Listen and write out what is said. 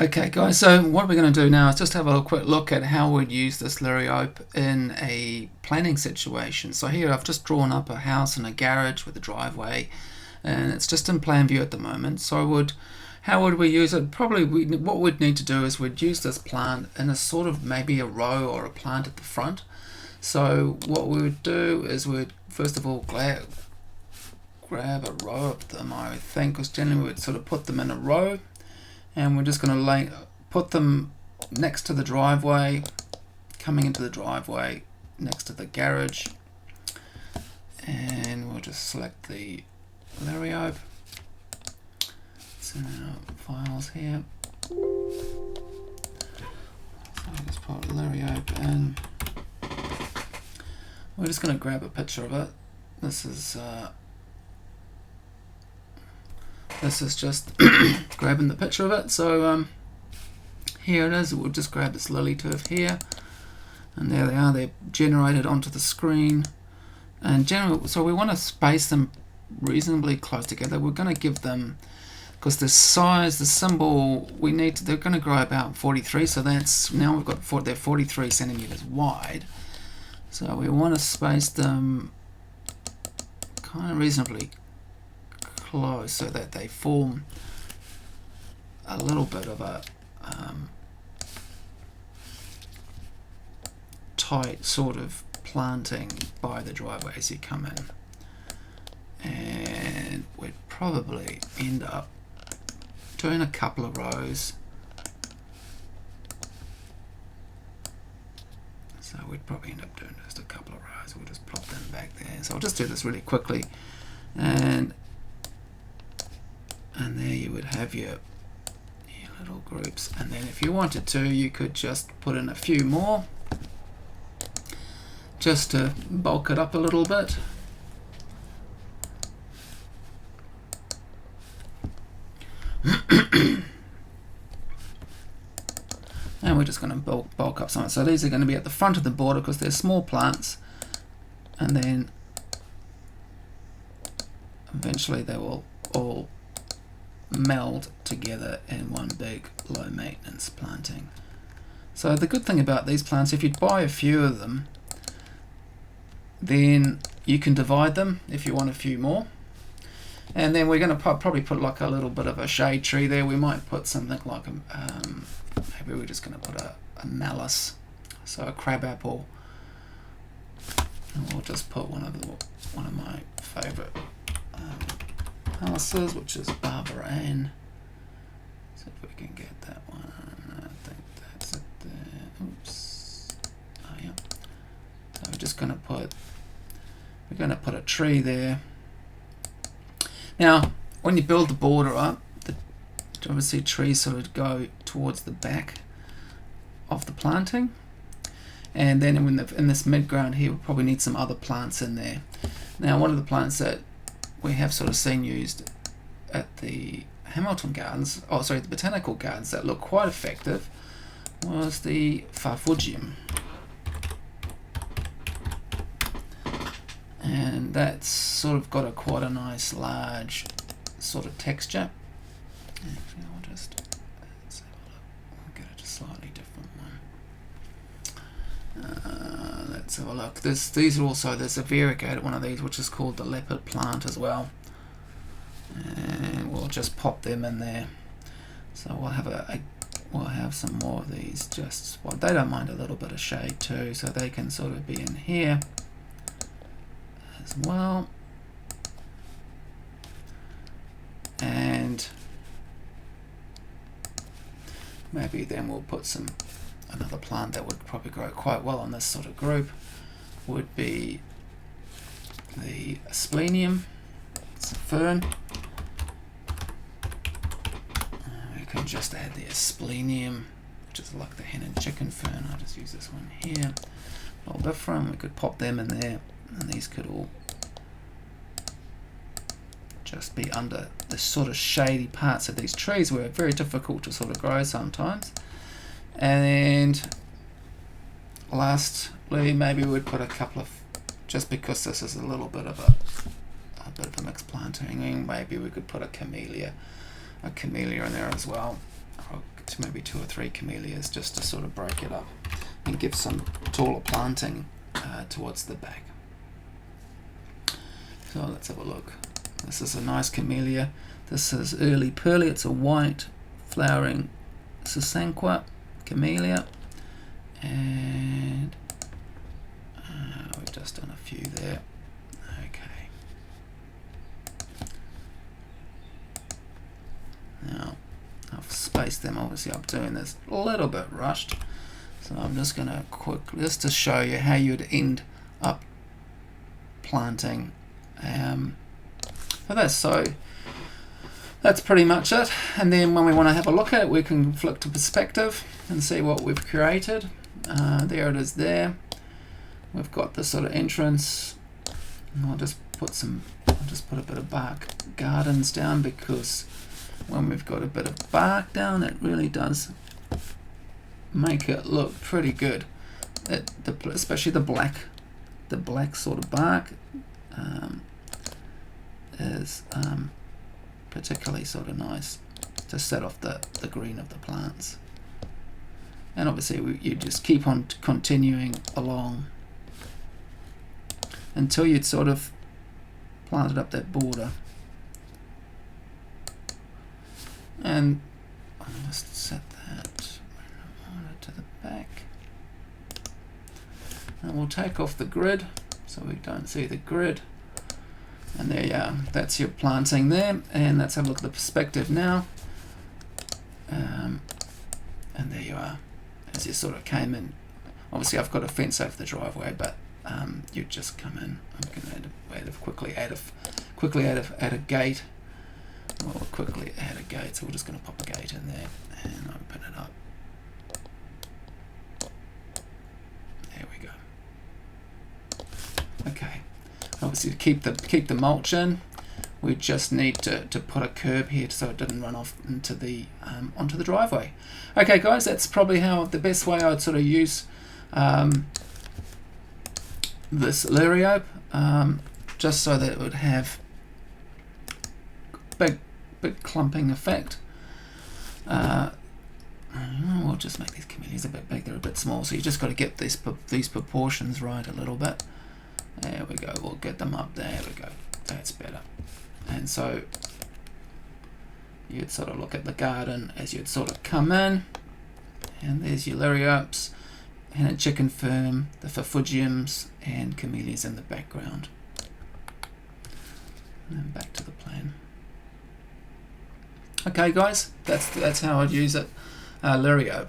Okay guys, so what we're going to do now is just have a quick look at how we'd use this Liriope in a planning situation. So here I've just drawn up a house and a garage with a driveway, and it's just in plan view at the moment. So how would we use it? Probably what we'd need to do is we'd use this plant in a sort of maybe a row or a plant at the front. So what we would do is we'd first of all grab a row of them, I would think, because generally we'd sort of put them in a row. And we're just going to put them next to the driveway, coming into the driveway, next to the garage. And we'll just select the Liriope. It's in our files here. So I'll just put Liriope in. We're just going to grab a picture of it. This is just grabbing the picture of it. So here it is. We'll just grab this lily turf here, and there they are. They're generated onto the screen, and generally, so we want to space them reasonably close together. We're going to give them, because the size, the symbol we need to, they're going to grow about 43. So that's now we've got they're 43 centimeters wide. So we want to space them kind of reasonably close so that they form a little bit of a tight sort of planting by the driveway as you come in. And we'd probably end up doing a couple of rows. So we'd probably end up doing just a couple of rows. We'll just plop them back there. So I'll just do this really quickly, and there you would have your little groups. And then if you wanted to, you could just put in a few more just to bulk it up a little bit. And we're just going to bulk up some of it. So these are going to be at the front of the border because they're small plants, and then eventually they will all meld together in one big low maintenance planting. So the good thing about these plants, if you buy a few of them, then you can divide them if you want a few more. And then we're going to probably put like a little bit of a shade tree there. We might put something like maybe we're just going to put a malice, so a crabapple, and we'll just put one of my favourite malices, which is Barbara Ann. See if we can get that one. I think that's it there. Oops. Oh yeah. So we're just going to put a tree there. Now, when you build the border up, obviously trees sort of go towards the back of the planting, and then in this mid-ground here, we'll probably need some other plants in there. Now, one of the plants that we have sort of seen used at the Hamilton Gardens, the Botanical Gardens, that look quite effective, was the Farfugium. And that's sort of got quite a nice large sort of texture. Actually, let's have a look. We'll get a slightly different one. Let's have a look. There's a variegated one of these which is called the leopard plant as well. And we'll just pop them in there. So we'll have some more of these. They don't mind a little bit of shade too, so they can sort of be in here as well. And maybe then we'll put another plant that would probably grow quite well on this sort of group would be the Asplenium. It's a fern. We can just add the Asplenium, which is like the hen and chicken fern. I'll just use this one here. A little different. We could pop them in there, and these could all just be under the sort of shady parts of these trees where it's very difficult to sort of grow sometimes. And lastly, maybe we'd put a couple of, just because this is a little bit of a mixed planting, maybe we could put a camellia in there as well, to select maybe 2 or 3 camellias just to sort of break it up and give some taller planting towards the back. So let's have a look. This is a nice camellia. This is early pearly. It's a white flowering Sasanqua camellia, and we've just done a few there. Okay. Now I've spaced them. Obviously, I'm doing this a little bit rushed, so I'm just going to quickly just to show you how you'd end up planting. So that's pretty much it. And then when we want to have a look at it, we can flick to perspective and see what we've created. There it is there. We've got the sort of entrance. And I'll just put a bit of bark gardens down, because when we've got a bit of bark down, it really does make it look pretty good. Especially the black sort of bark is particularly sort of nice to set off the green of the plants. And obviously you just keep on continuing along until you'd sort of planted up that border. And I'll just set that to the back, and we'll take off the grid so we don't see the grid. And there you are, that's your planting there. And let's have a look at the perspective now. And there you are, as you sort of came in. Obviously I've got a fence over the driveway, but you just come in. I'm going to quickly add a gate. We'll quickly add a gate, so we're just going to pop a gate in there and open it up. There we go. Okay. Obviously, to keep the mulch in, we just need to put a curb here so it didn't run off into the onto the driveway. Okay, guys, that's probably the best way I'd sort of use this Liriope, just so that it would have big clumping effect. We'll just make these camellias a bit big. They're a bit small, so you just got to get these proportions right a little bit. There we go. We'll get them up. There we go. That's better. And so you'd sort of look at the garden as you'd sort of come in, and there's your Liriopes and a chicken fern, the Fufugiums and camellias in the background. And then back to the plan. Okay, guys, that's how I'd use it, Liriope.